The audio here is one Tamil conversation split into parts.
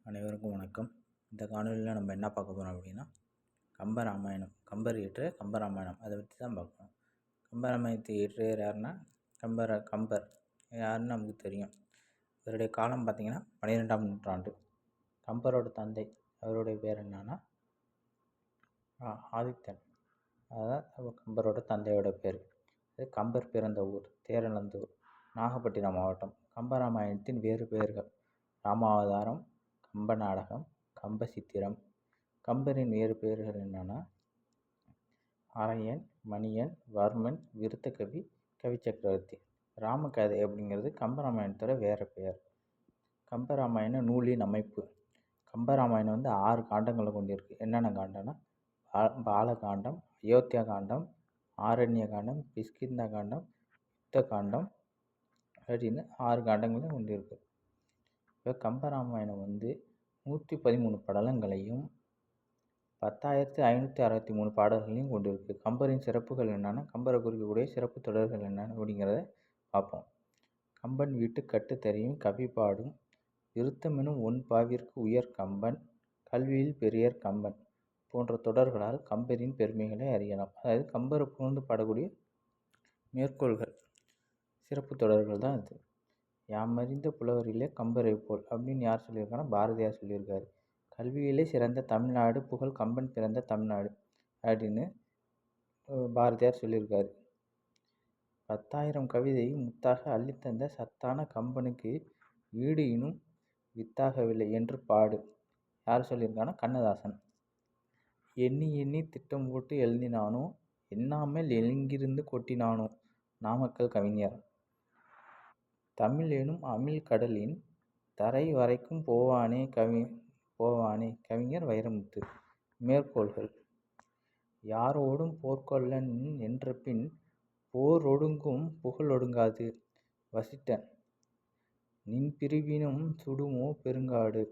அனைவருக்கும் வணக்கம். இந்த காணொலியில் நம்ம என்ன பார்க்க போகிறோம் அப்படின்னா, கம்பராமாயணம், கம்பர் இயற்றிய கம்பராமாயணம் அதை பற்றி தான் பார்க்கணும். கம்பராமாயணத்தை இயற்றியவர் யாருன்னா கம்பர் யாருன்னு நமக்கு தெரியும். இவருடைய காலம் பார்த்திங்கன்னா 12ஆம் நூற்றாண்டு. கம்பரோட தந்தை, அவருடைய பேர் என்னன்னா ஆதித்தன். அதான் கம்பரோட தந்தையோட பேர். இது கம்பர் பிறந்த ஊர் தேரழந்தூர், நாகப்பட்டினம் மாவட்டம். கம்பராமாயணத்தின் வேறு பெயர்கள்: ராமாவதாரம், கம்ப நாடகம், கம்ப சித்திரம். கம்பரின் வேறு பெயர்கள் என்னன்னா அரையன், மணியன், வர்மன், விருத்தகவி, கவிச்சக்கரவர்த்தி. ராமகதை அப்படிங்கிறது கம்பராமாயணத்தோட வேறு பெயர். கம்பராமாயண நூலின் அமைப்பு: கம்பராமாயணம் 6 காண்டங்களை கொண்டிருக்கு. என்னென்ன காண்டம்னா பாலகாண்டம், அயோத்தியா காண்டம், ஆரண்ய காண்டம், கிஷ்கிந்தா காண்டம், யுத்த காண்டம் அப்படின்னு 6 காண்டங்களையும் கொண்டிருக்கு. இப்போ கம்பராமாயணம் 113 படலங்களையும் 10,563 பாடல்களையும் கொண்டிருக்கு. கம்பரின் சிறப்புகள் என்னென்னா, கம்பரை குறிக்கக்கூடிய சிறப்பு தொடர்கள் என்னென்ன அப்படிங்கிறத பார்ப்போம். கம்பன் வீட்டு கட்டு தெரியும் கவி பாடும், விருத்தமெனும் ஒன் பாவிற்கு உயர் கம்பன், கல்வியில் பெரியர் கம்பன் போன்ற தொடர்களால் கம்பரின் பெருமைகளை அறியலாம். அதாவது கம்பரை புகழ்ந்து பாடக்கூடிய மேற்கோள்கள், சிறப்பு தொடர்கள் தான் இது. யாமறிந்த புலவரிலே கம்பரை போல் அப்படின்னு யார் சொல்லியிருக்காங்கன்னா பாரதியார் சொல்லியிருக்காரு. கல்வியிலே சிறந்த தமிழ்நாடு புகழ் கம்பன் பிறந்த தமிழ்நாடு அப்படின்னு பாரதியார் சொல்லியிருக்காரு. 10,000 கவிதை முத்தாக அள்ளித்தந்த சத்தான கம்பனுக்கு ஈடு இனும் வித்தாகவில்லை என்று பாடு யார் சொல்லியிருக்காங்கன்னா கண்ணதாசன். எண்ணி எண்ணி திட்டம் போட்டு எழுதினானோ, எண்ணாமல் எங்கிருந்து கொட்டினானோ நாமக்கல் கவிஞர். தமிழ் எனும் அமிழ் கடலின் தரை வரைக்கும் போவானே கவிஞர் வைரமுத்து. மேற்கோள்கள்: யாரோடும் போர்க்கொள்ளன் என்ற பின் போர் ஒடுங்கும் புகழ் ஒடுங்காது வசிட்டன், நின் பிரிவினும் சுடுமோ பெருங்காடு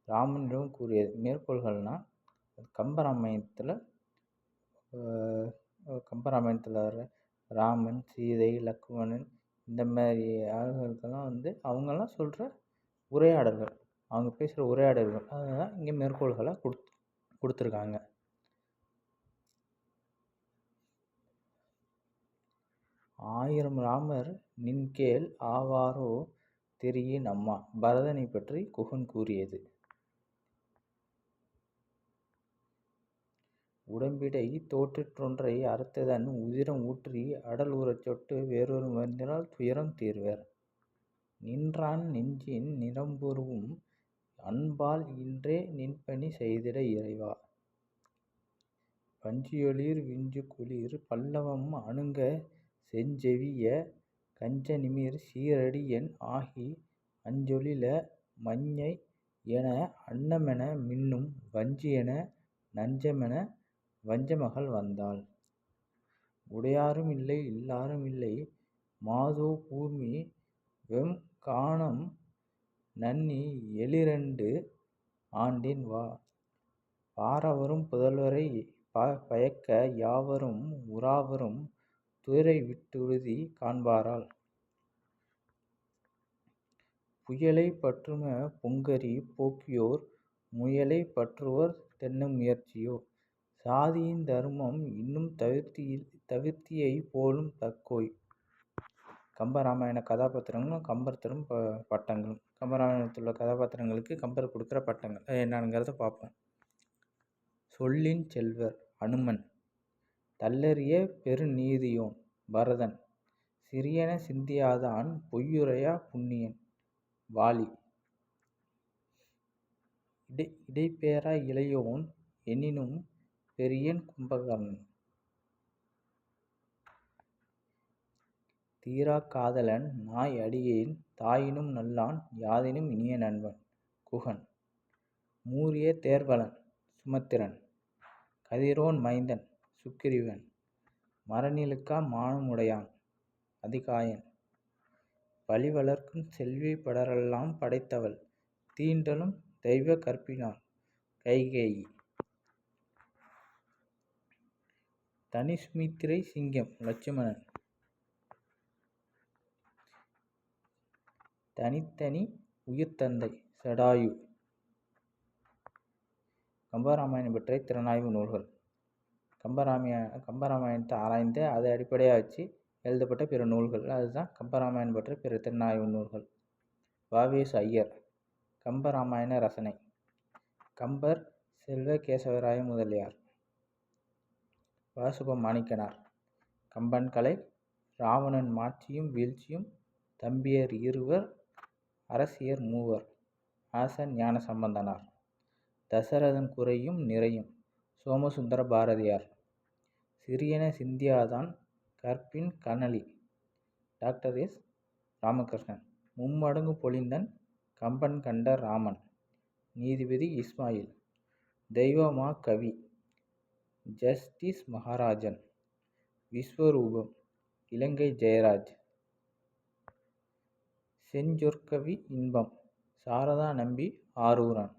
ராமனிடம் கூறியது. மேற்கோள்கள்னால் கம்பராமாயணத்தில் வர ராமன், சீதை, லக்ஷ்மணன் இந்த மாதிரி ஆளுகளுக்கெல்லாம் அவங்கெல்லாம் சொல்கிற உரையாடல்கள், அவங்க பேசுகிற உரையாடல்கள், அதுதான் இங்கே மேற்கோள்களாக கொடுத்துருக்காங்க. ஆயிரம் ராமர் நின்கேள் ஆவாரோ தெரியின் அம்மா பரதனை பற்றி குகன் கூறியது. உடம்பிடை தோற்றிற்றொன்றை அறுத்ததன் உதிரம் ஊற்றி அடல் ஊறச் சொட்டு வேறொரு மருந்தினால் துயரம் தீர்வர். நின்றான் நெஞ்சின் நிரம்புருவும் அன்பால் இன்றே நின்பணி செய்திட இறைவா. வஞ்சியொளிர் விஞ்சு குளிர் பல்லவம் அணுங்க செஞ்செவிய கஞ்ச நிமிர் சீரடியன் ஆகி அஞ்சொலில மஞ்ஞை என அன்னமென மின்னும் வஞ்சியென நஞ்சமென வஞ்சமகள் வந்தாள். உடையாரும் இல்லை இல்லாரும் இல்லை மாதோ கூர்மி வெம் கானம் நன்னி எழிரண்டு ஆண்டின் வா. பாரவரும் புதல்வரை பயக்க யாவரும் உறாவரும் துயரை விட்டுறுதி காண்பாரால். புயலை பற்றும பொங்கரி போக்கியோர் முயலை பற்றுவோர் தென்ன முயற்சியோ. சாதியின் தர்மம் இன்னும் தவிர்த்தியை போலும் தக்கோய். கம்பராமாயண கதாபாத்திரங்களும் கம்பர் தரும் பட்டங்களும். கம்பராமாயணத்தில் உள்ள கதாபாத்திரங்களுக்கு கம்பர் கொடுக்குற பட்டங்கள் என்னங்கிறத பார்ப்போம். சொல்லின் செல்வர் அனுமன், தள்ளறிய பெருநீதியோன் பரதன், சிறியன சிந்தியாதான் பொய்யுரையா புண்ணியன் வாலி, இடைப்பேரா இளையோன் எனினும் பெரியன் கும்பகர்ணன், தீரா காதலன் நாய் அடியேன் தாயினும் நல்லான் யாதினும் இனிய நண்பன் குகன், மூரிய தேர்வலன் சுமத்திரன், கதிரோன் மைந்தன் சுக்கிரீவன், மரணிலுக்கா மானமுடையான் அதிகாயன், பழி வளர்க்கும் செல்வி படரெல்லாம் படைத்தவள் தீண்டலும் தெய்வ கற்பினாள் கைகேயி, தனி சுமித்திரை சிங்கம் லட்சுமணன், தனித்தனி உயிர்த்தந்தை சடாயு. கம்பராமாயணம் பற்றிய திறனாய்வு நூல்கள். கம்பராமாயணத்தை ஆராய்ந்து அதை அடிப்படையாக வச்சு எழுதப்பட்ட பிற நூல்கள், அதுதான் கம்பராமாயணம் பற்றிய பிற திறனாய்வு நூல்கள். வாவேசு ஐயர். கம்பராமாயண ரசனை. கம்பர் செல்வ கேசவராய முதலியார். வாசுப மாணிக்கனார். கம்பன் கலை. ராவணன் மாட்சியும் வீழ்ச்சியும். தம்பியர் இருவர். அரசியர் மூவர். ஆசன் ஞான சம்பந்தனார். தசரதன் குறையும் நிறையும். சோமசுந்தர பாரதியார். சிறியன சிந்தியாதான் கற்பின் கனலி. Doctor S. ராமகிருஷ்ணன். மும்மடங்கு பொழிந்தன் கம்பன் கண்ட ராமன். நீதிபதி இஸ்மாயில். தெய்வமா கவி. ஜஸ்டிஸ் மகாராஜன். விஸ்வரூபம். இலங்கை ஜெயராஜ். செஞ்சொற்கவி இன்பம். சாரதா நம்பி ஆரூரன்.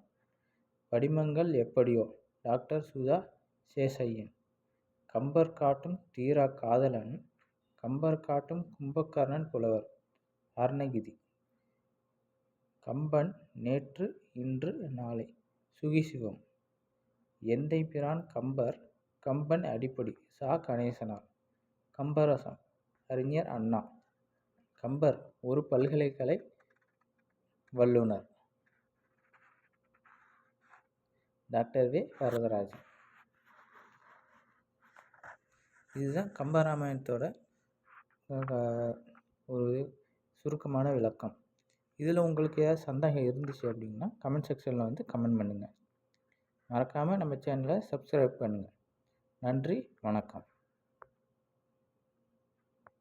படிமங்கள் எப்படியோ. டாக்டர் சுதா சேசையன். கம்பர் காட்டும் தீரா காதலன். கம்பர் காட்டும் கும்பகர்ணன் புலவர். அருணகிரி. கம்பன் நேற்று இன்று நாளை. சுகிசிவம். எந்தை பிரான் கம்பர். கம்பன் அடிப்படை. சா கணேசனார். கம்பரசம். அறிஞர் அண்ணா. கம்பர் ஒரு பல்கலைக்கழக வல்லுனர். டாக்டர் வே வரதராஜன். இதுதான் கம்பராமாயணத்தோட ஒரு சுருக்கமான விளக்கம். இதில் உங்களுக்கு ஏதாவது சந்தேகம் இருந்துச்சு அப்படின்னா கமெண்ட் செக்ஷனில் வந்து கமெண்ட் பண்ணுங்கள். மறக்காமல் நம்ம சேனலை சப்ஸ்கிரைப் பண்ணுங்கள். நன்றி, வணக்கம்.